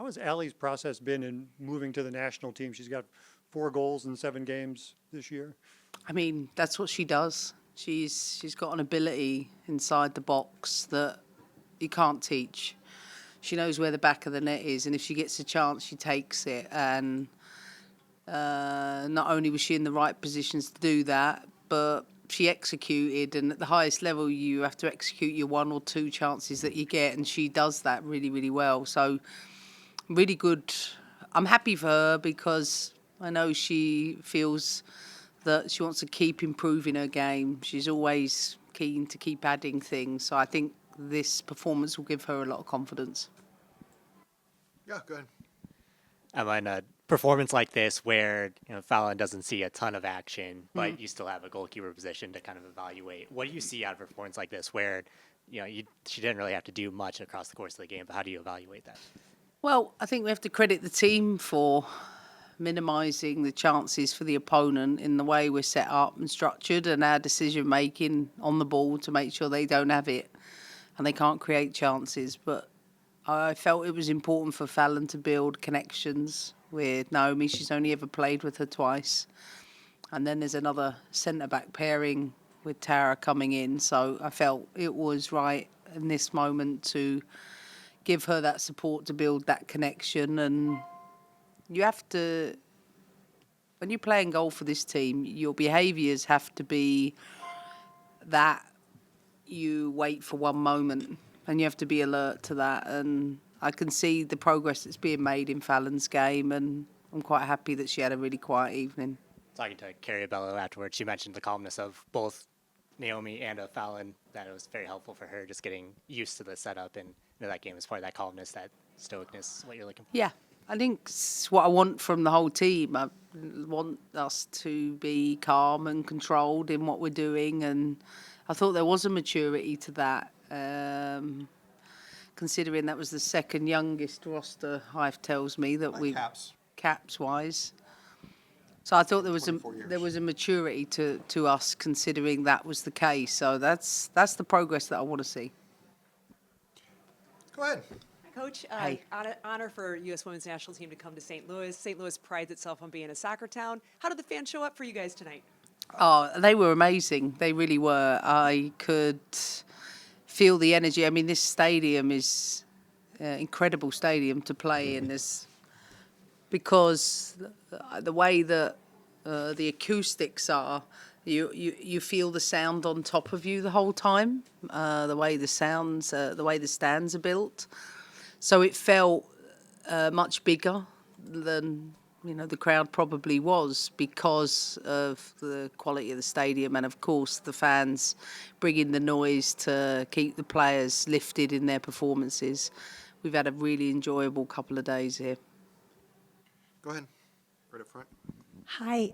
how has Allie's process been in moving to the national team? She's got 4 goals in 7 games this year. I mean, that's what she does. She's got an ability inside the box that you can't teach. She knows where the back of the net is, and if she gets a chance, she takes it. And not only was she in the right positions to do that, but she executed. And at the highest level, you have to execute your 1 or 2 chances that you get, and she does that really, really well. So, really good. I'm happy for her because I know she feels that she wants to keep improving her game. She's always keen to keep adding things. So I think this performance will give her a lot of confidence. Yeah, go ahead. In a performance like this where Fallon doesn't see a ton of action, but you still have a goalkeeper position to kind of evaluate. What do you see out of a performance like this where she didn't really have to do much across the course of the game, but how do you evaluate that? Well, I think we have to credit the team for minimising the chances for the opponent in the way we're set up and structured, and our decision making on the ball to make sure they don't have it and they can't create chances. But I felt it was important for Fallon to build connections with Naomi. She's only ever played with her twice. And then there's another centre-back pairing with Tara coming in. So I felt it was right in this moment to give her that support to build that connection. And you have to, when you're playing goal for this team, your behaviours have to be that you wait for one moment. And you have to be alert to that. And I can see the progress that's being made in Fallon's game. And I'm quite happy that she had a really quiet evening. Talking to Carrie Bello afterwards, she mentioned the calmness of both Naomi and of Fallon, that it was very helpful for her just getting used to the setup. And that game is part of that calmness, that stoicness, what you're looking for. Yeah, I think it's what I want from the whole team. I want us to be calm and controlled in what we're doing. And I thought there was a maturity to that. Considering that was the second youngest roster, Hive tells me that caps wise. So I thought there was a maturity to us considering that was the case. So that's the progress that I want to see. Go ahead. Coach, Hey. honor for U.S. Women's National Team to come to St. Louis. St. Louis prides itself on being a soccer town. How did the fans show up for you guys tonight? Oh, they were amazing. They really were. I could feel the energy. I mean, this stadium is an incredible stadium to play in. Because the way that the acoustics are, you feel the sound on top of you the whole time. The way the stands are built, so it felt much bigger than the crowd probably was because of the quality of the stadium and, of course, the fans bringing the noise to keep the players lifted in their performances. We've had a really enjoyable couple of days here. Go ahead. Right up front. Hi,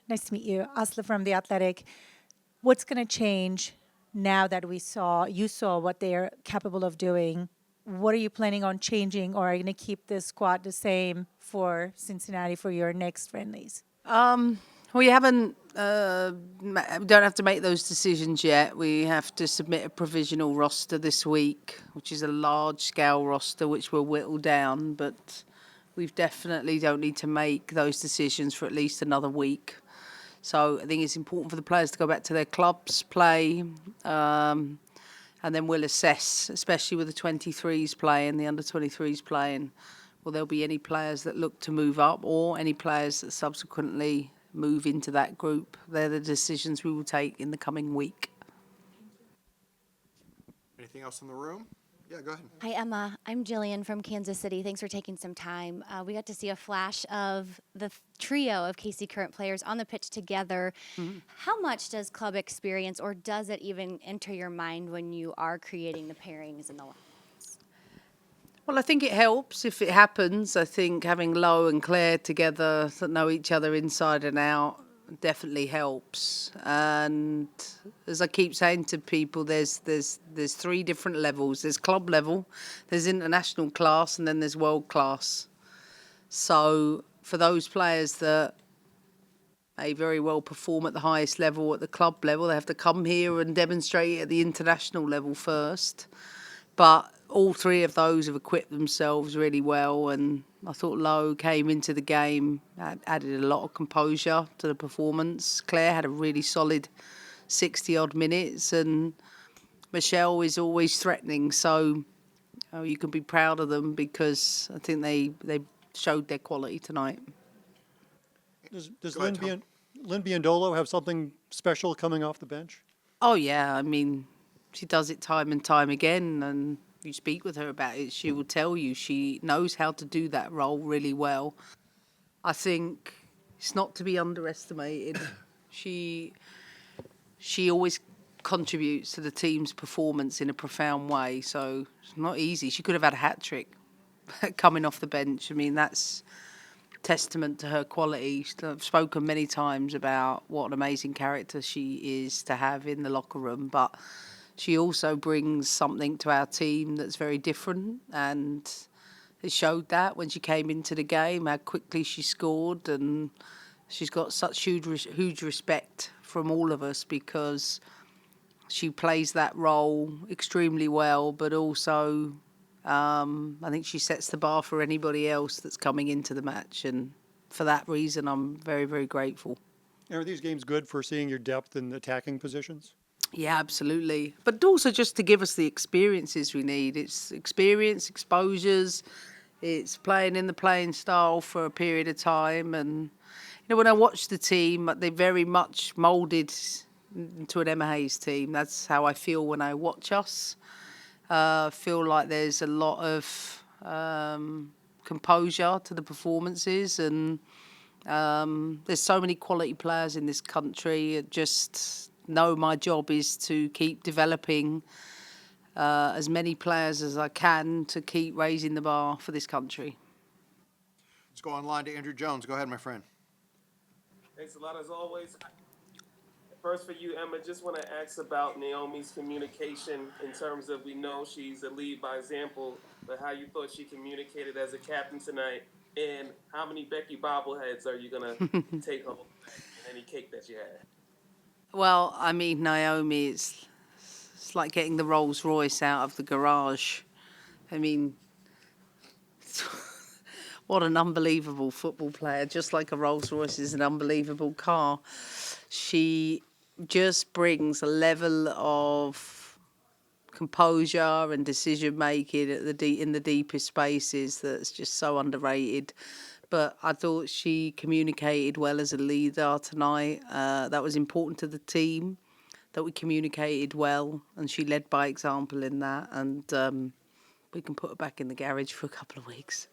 nice to meet you. Asla from The Athletic. What's going to change now that you saw what they're capable of doing? What are you planning on changing, or are you going to keep this squad the same for Cincinnati for your next friendlies? We haven't. We don't have to make those decisions yet. We have to submit a provisional roster this week, which is a large-scale roster, which will whittle down. But we definitely don't need to make those decisions for at least another week. So I think it's important for the players to go back to their clubs, play, and then we'll assess, especially with the 23s playing, the under-23s playing, will there be any players that look to move up or any players that subsequently move into that group? They're the decisions we will take in the coming week. Anything else in the room? Yeah, go ahead. Hi, Emma. I'm Jillian from Kansas City. Thanks for taking some time. We got to see a flash of the trio of KC current players on the pitch together. Mm-hmm. How much does club experience, or does it even enter your mind when you are creating the pairings and the lines? Well, I think it helps if it happens. I think having Lo and Claire together that know each other inside and out definitely helps. And as I keep saying to people, there's 3 different levels. There's club level, there's international class, and then there's world class. So for those players that may very well perform at the highest level at the club level, they have to come here and demonstrate it at the international level first. But all three of those have equipped themselves really well, and I thought Lowe came into the game, added a lot of composure to the performance. Claire had a really solid 60-odd minutes, and Michelle is always threatening, so you can be proud of them because I think they showed their quality tonight. Does Go ahead, Lynn Biondolo have something special coming off the bench? Oh, yeah, I mean, she does it time and time again, and you speak with her about it, she will tell you she knows how to do that role really well. I think it's not to be underestimated. She always contributes to the team's performance in a profound way, so it's not easy. She could have had a hat trick coming off the bench. I mean, that's testament to her quality. I've spoken many times about what an amazing character she is to have in the locker room, but she also brings something to our team that's very different, and it showed that when she came into the game, how quickly she scored, and she's got such huge respect from all of us because she plays that role extremely well, but also I think she sets the bar for anybody else that's coming into the match, and for that reason, I'm very, very grateful. And are these games good for seeing your depth in attacking positions? Yeah, absolutely. But also just to give us the experiences we need. It's experience, exposures, it's playing in the playing style for a period of time. And, when I watch the team, they very much moulded into an Emma Hayes team. That's how I feel when I watch us. Feel like there's a lot of composure to the performances, and there's so many quality players in this country. I just know my job is to keep developing as many players as I can to keep raising the bar for this country. Let's go online to Andrew Jones. Go ahead, my friend. Thanks a lot as always. First for you, Emma, just want to ask about Naomi's communication in terms of, we know she's a lead by example, but how you thought she communicated as a captain tonight, and how many Becky bobbleheads are you going to take home and any cake that you had? Well, I mean, Naomi, it's like getting the Rolls Royce out of the garage. I mean, what an unbelievable football player. Just like a Rolls Royce is an unbelievable car. She just brings a level of composure and decision making in the deepest spaces that's just so underrated. But I thought she communicated well as a leader tonight. That was important to the team, that we communicated well, and she led by example in that. And we can put her back in the garage for a couple of weeks.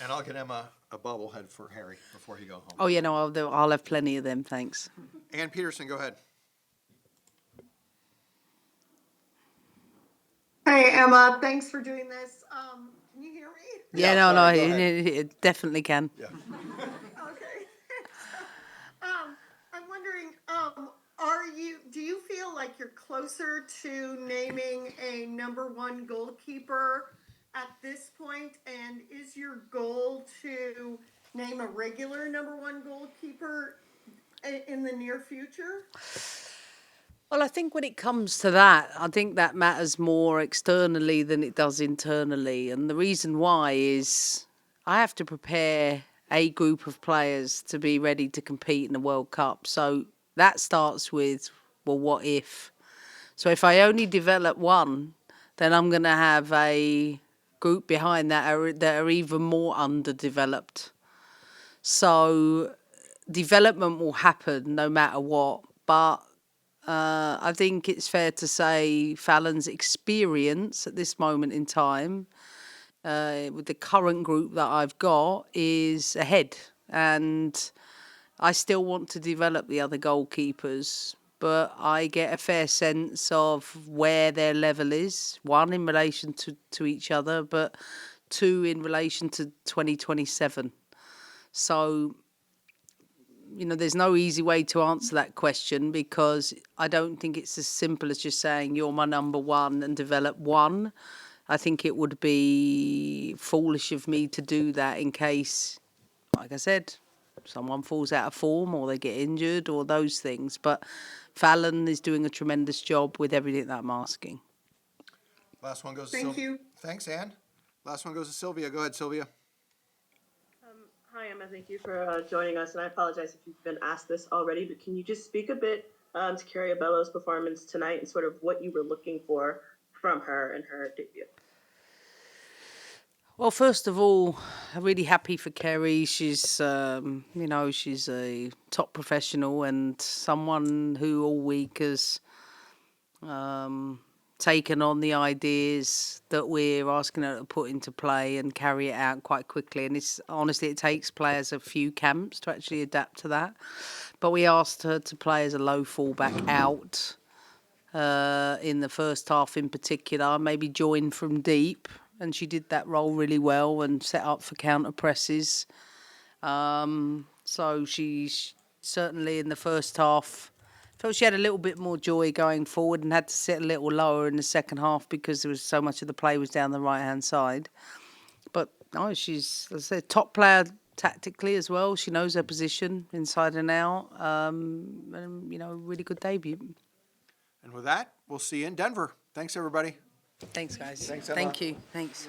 And I'll get Emma a bobblehead for Harry before he go home. Oh, yeah, no, I'll have plenty of them, thanks. Ann Peterson, go ahead. Hey, Emma, thanks for doing this. Can you hear me? Yeah, Yeah, no, sorry, go it definitely can. Yeah. Okay. I'm wondering, do you feel like you're closer to naming a number one goalkeeper at this point? And is your goal to name a regular number one goalkeeper in the near future? Well, I think when it comes to that, I think that matters more externally than it does internally. And the reason why is I have to prepare a group of players to be ready to compete in the World Cup. So that starts with, well, what if? So if I only develop one, then I'm going to have a group behind that are even more underdeveloped. So development will happen no matter what. But I think it's fair to say Fallon's experience at this moment in time with the current group that I've got is ahead. And I still want to develop the other goalkeepers, but I get a fair sense of where their level is, one, in relation to each other, but two, in relation to 2027. So, there's no easy way to answer that question, because I don't think it's as simple as just saying you're my number one and develop one. I think it would be foolish of me to do that in case, like I said, someone falls out of form or they get injured or those things. But Fallon is doing a tremendous job with everything that I'm asking. Last one goes to Thank Sylvia. you. Thanks, Ann. Last one goes to Sylvia. Go ahead, Sylvia. Hi, Emma. Thank you for joining us. And I apologize if you've been asked this already, but can you just speak a bit to Carrie Abello's performance tonight and sort of what you were looking for from her in her debut? Well, first of all, I'm really happy for Kerry. She's, she's a top professional and someone who all week has taken on the ideas that we're asking her to put into play and carry it out quite quickly. And it's honestly, it takes players a few camps to actually adapt to that. But we asked her to play as a low fallback out in the first half in particular, maybe join from deep. And she did that role really well and set up for counter presses. So she certainly in the first half felt she had a little bit more joy going forward and had to sit a little lower in the second half because there was so much of the play was down the right hand side. But no, she's, as I said, top player tactically as well. She knows her position inside and out. And really good debut. And with that, we'll see you in Denver. Thanks, everybody. Thanks, guys. Thanks, Emma. Thank you. Thanks.